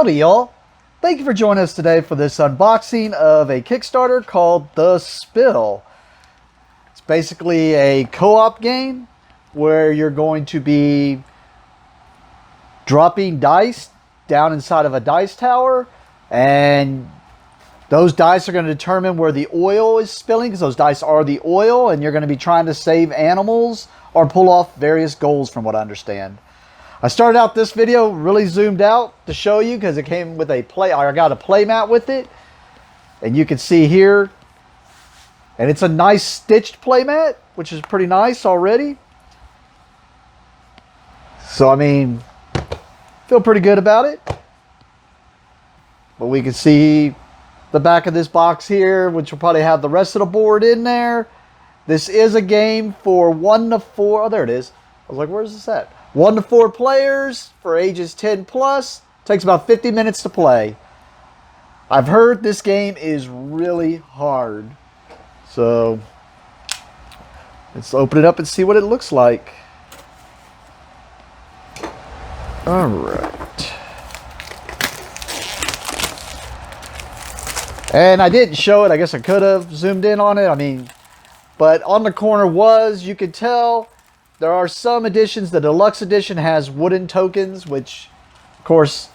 Howdy y'all! Thank you for joining us today for this unboxing of a Kickstarter called The Spill. It's basically a co-op game where you're going to be dropping dice down inside of a dice tower, and those dice are going to determine where the oil is spilling, because those dice are the oil, and you're going to be trying to save animals or pull off various goals from what I understand. I started out this video really zoomed out to show you because it came with I got a play mat with it, and you can see here, and it's a nice stitched play mat, which is pretty nice already. So I mean, feel pretty good about it. But we can see the back of this box here, which will probably have the rest of the board in there. This is a game for 1 to 4. Oh, there it is. I was like, where's this at? 1 to 4 players for ages 10 plus. Takes about 50 minutes to play. I've heard this game is really hard. So let's open it up and see what it looks like. All right. And I didn't show it. I guess I could have zoomed in on it. I mean, but on the corner you could tell, there are some editions. The Deluxe edition has wooden tokens, which, of course,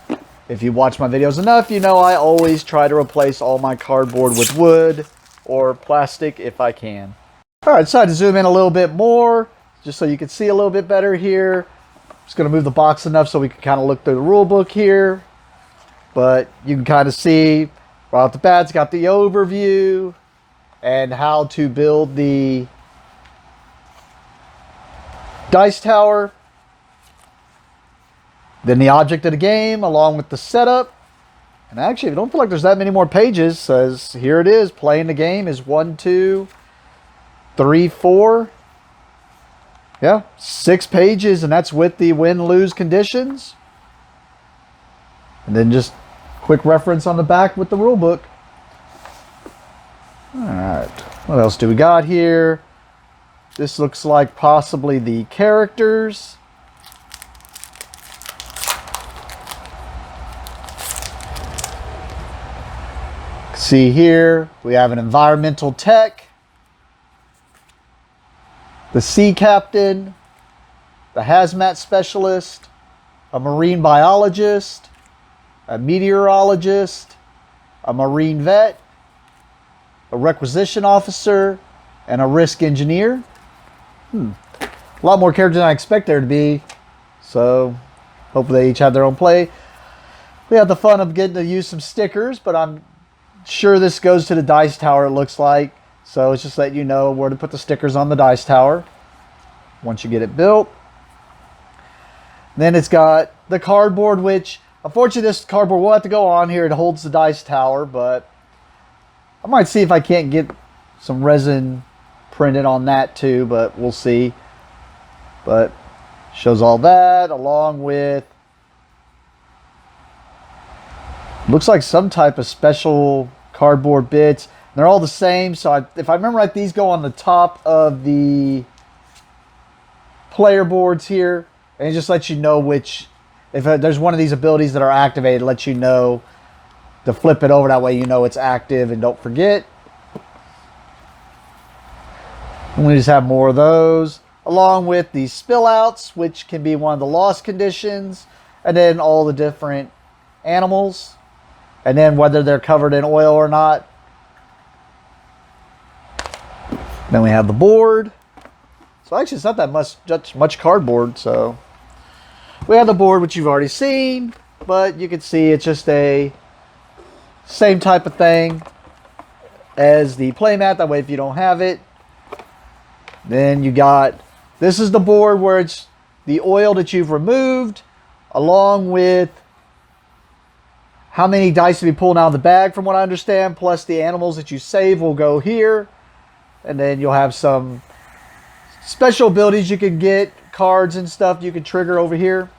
if you watch my videos enough, you know I always try to replace all my cardboard with wood or plastic if I can. All right, decided to zoom in a little bit more, just so you can see a little bit better here. Just going to move the box enough so we can kind of look through the rule book here. But you can kind of see right off the bat, it's got the overview and how to build the dice tower, then the object of the game along with the setup. And actually, I don't feel like there's that many more pages. It says here it is, playing the game is 1, 2, 3, 4, yeah, 6 pages, and that's with the win-lose conditions. And then just quick reference on the back with the rule book. All right, what else do we got here? This looks like possibly the characters. See here, we have an environmental tech, the sea captain, the hazmat specialist, a marine biologist, a meteorologist, a marine vet, a requisition officer, and a risk engineer. A lot more characters than I expect there to be. So hopefully they each have their own play. We had the fun of getting to use some stickers, but I'm sure this goes to the dice tower, it looks like. So it's just letting you know where to put the stickers on the dice tower once you get it built. Then it's got the cardboard, which unfortunately this cardboard will have to go on here. It holds the dice tower, but I might see if I can't get some resin printed on that too, but we'll see. But shows all that along with, looks like some type of special cardboard bits. They're all the same, so if I remember right, these go on the top of the player boards here, and it just lets you know which, if there's one of these abilities that are activated, it lets you know to flip it over. That way you know it's active and don't forget. And we just have more of those, along with the spill outs, which can be one of the lost conditions, and then all the different animals, and then whether they're covered in oil or not. Then we have the board. So actually it's not that much cardboard. So we have the board, which you've already seen, but you can see it's just a same type of thing as the playmat. That way if you don't have it, then you got, this is the board where it's the oil that you've removed, along with how many dice to be pulled out of the bag from what I understand, plus the animals that you save will go here. And then you'll have some special abilities you can get, cards and stuff you can trigger over here.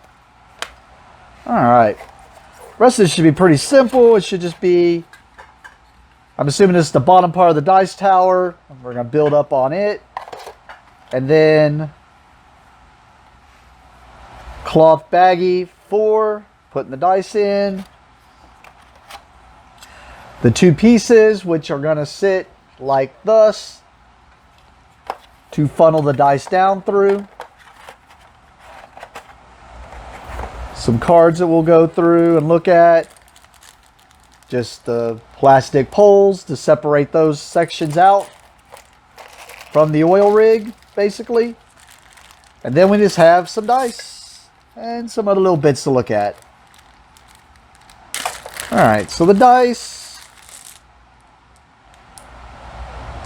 Alright. The rest of this should be pretty simple. It should just be, I'm assuming this is the bottom part of the dice tower. We're going to build up on it. And then cloth baggie for putting the dice in. The two pieces, which are going to sit like thus to funnel the dice down through. Some cards that we'll go through and look at. Just the plastic poles to separate those sections out from the oil rig, basically. And then we just have some dice and some other little bits to look at. Alright, so the dice.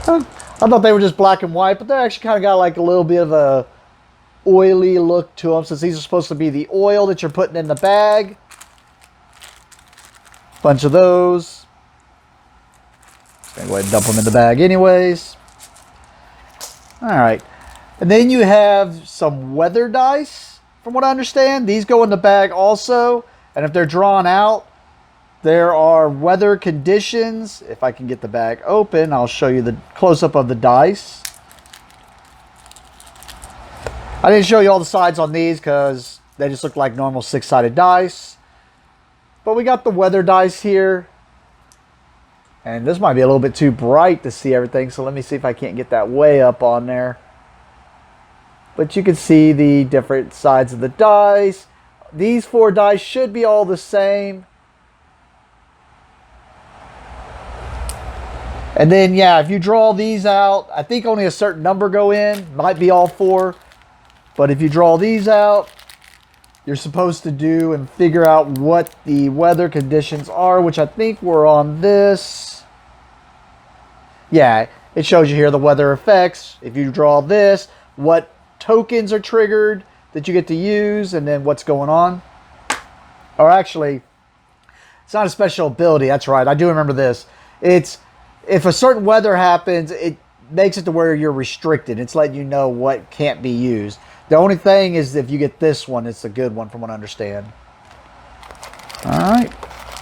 I thought they were just black and white, but they're actually kind of got like a little bit of a oily look to them, since these are supposed to be the oil that you're putting in the bag. Bunch of those. Gonna go ahead and dump them in the bag anyways. Alright. And then you have some weather dice, from what I understand. These go in the bag also. And if they're drawn out, there are weather conditions. If I can get the bag open, I'll show you the close-up of the dice. I didn't show you all the sides on these because they just look like normal 6-sided dice. But we got the weather dice here. And this might be a little bit too bright to see everything, so let me see if I can't get that way up on there. But you can see the different sides of the dice. These 4 dice should be all the same. And then, yeah, if you draw these out, I think only a certain number go in. Might be all 4. But if you draw these out, you're supposed to do and figure out what the weather conditions are, which I think were on this. Yeah, it shows you here the weather effects. If you draw this, what tokens are triggered that you get to use, and then what's going on. Or actually, it's not a special ability. That's right. I do remember this. It's if a certain weather happens, it makes it to where you're restricted. It's letting you know what can't be used. The only thing is if you get this one, it's a good one from what I understand. Alright.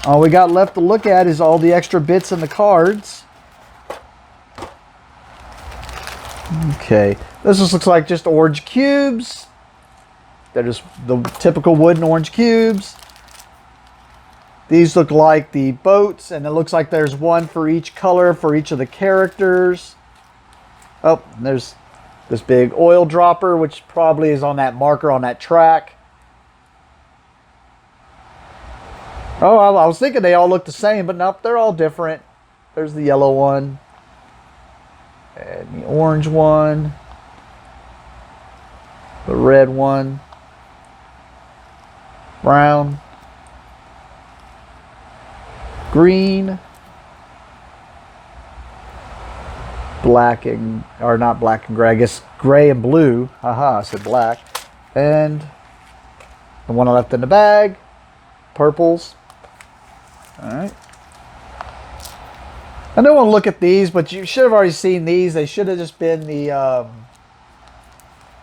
All we got left to look at is all the extra bits in the cards. Okay. This just looks like just orange cubes. They're just the typical wooden orange cubes. These look like the boats, and it looks like there's one for each color for each of the characters. Oh, there's this big oil dropper, which probably is on that marker on that track. Oh, I was thinking they all look the same, but nope, they're all different. There's the yellow one. And the orange one. The red one. Brown. Green. Black and, or not black and gray, I guess gray and blue. Haha, I said black. And the one I left in the bag. Purples. Alright. I don't want to look at these, but you should have already seen these. They should have just been the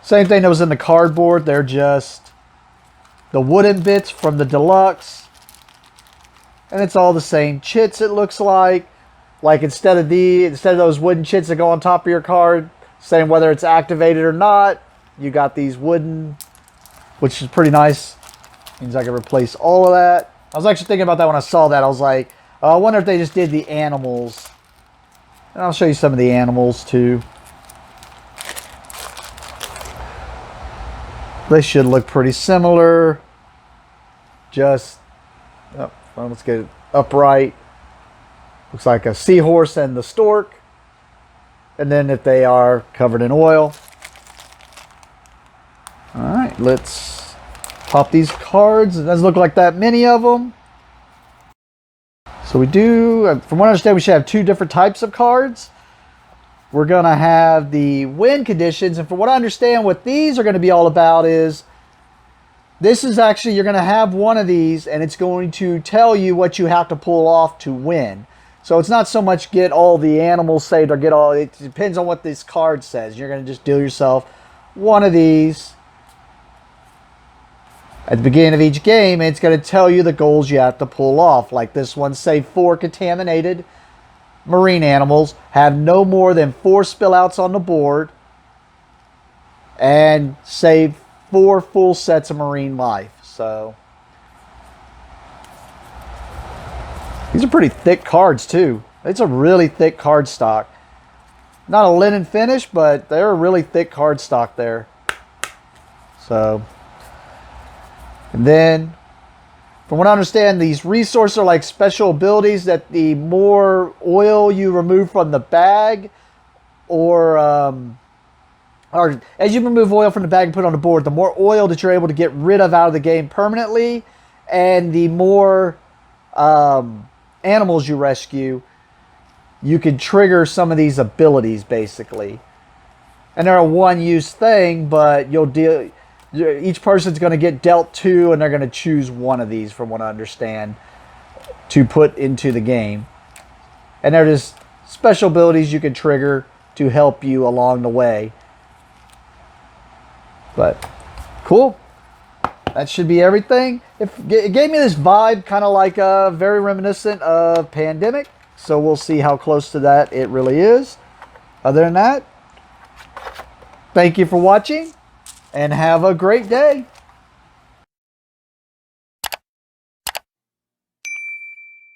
same thing that was in the cardboard. They're just the wooden bits from the Deluxe. And it's all the same chits, it looks like. Like instead of those wooden chits that go on top of your card, saying whether it's activated or not, you got these wooden, which is pretty nice. Means I can replace all of that. I was actually thinking about that when I saw that. I was like, I wonder if they just did the animals. And I'll show you some of the animals too. They should look pretty similar. Just, oh, well, let's get it upright. Looks like a seahorse and the stork. And then if they are covered in oil. Alright, let's pop these cards. It doesn't look like that many of them. So we do, from what I understand, we should have 2 different types of cards. We're going to have the wind conditions. And from what I understand, what these are going to be all about is, this is actually, you're going to have one of these, and it's going to tell you what you have to pull off to win. So it's not so much get all the animals saved or get all, it depends on what this card says. You're going to just deal yourself one of these. At the beginning of each game, it's going to tell you the goals you have to pull off. Like this one, save 4 contaminated marine animals, have no more than 4 spillouts on the board, and save 4 full sets of marine life. So These are pretty thick cards too. It's a really thick card stock. Not a linen finish, but they're a really thick card stock there. So, and then, from what I understand, these resources are like special abilities that the more oil you remove from the bag, or as you remove oil from the bag and put it on the board, the more oil that you're able to get rid of out of the game permanently, and the more animals you rescue, you can trigger some of these abilities, basically. And they're a one-use thing, but each person's going to get dealt two, and they're going to choose one of these, from what I understand, to put into the game. And they're just special abilities you can trigger to help you along the way. But cool. That should be everything. It gave me this vibe, kind of like very reminiscent of Pandemic. So we'll see how close to that it really is. Other than that, thank you for watching, and have a great day.